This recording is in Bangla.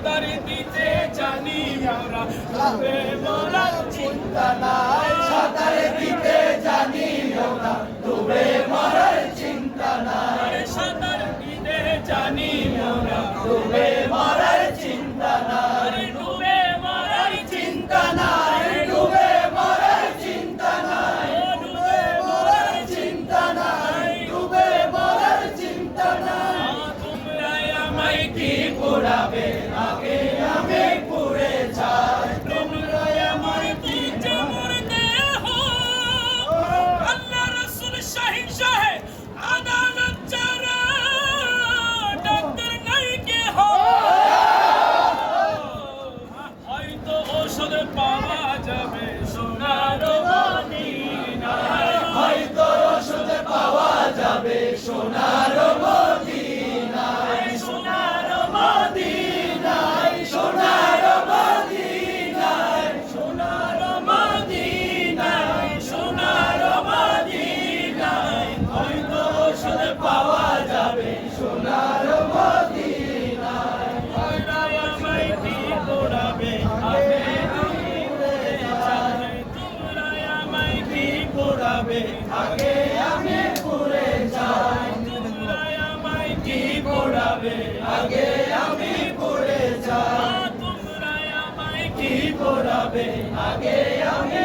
সাঁতার দিতে জানি আমরা ডুবে মরার চিন্তা নাই সাঁতার দিতে জানি আমরা ডুবে মরার চিন্তা নাই সাঁতার দিতে জানি আমরা ডুবে মরার চিন্তা নাই ডুবে মরার চিন্তা নাই ডুবে মরার চিন্তা নাই ডুবে মরার চিন্তা নাই ডুবে মরার চিন্তা নাই তোমরা আমায় কি পোড়াবে আগে আমি পুড়ে যাই তোমরা আমায় কি যে মরতে হো আল্লাহ রাসূল শাহিন সাহেব আদালত ছাড়া ডাক্তার নাই কে হো হয়তো ঔষধ পাওয়া যাবে সোনার মদিনায় হয়তো ঔষধ পাওয়া যাবে সোনার মদিনায় সোনার মদিনায় সোনার মদিনায় সোনার মদিনায় সোনার মদিনায় হয়তো ঔষধ পাওয়া যাবে সোনার মদিনায় তোমরা আমায় কি পোড়াবে আগে আমি পুড়ে যাই তোমরা আমায় কি পোড়াবে আগে আমি পুড়ে যাই তোমরা আমায় কি পোড়াবে আগে আমি পুড়ে যাই তোমরা আমায় কি পোড়াবে আগে আমি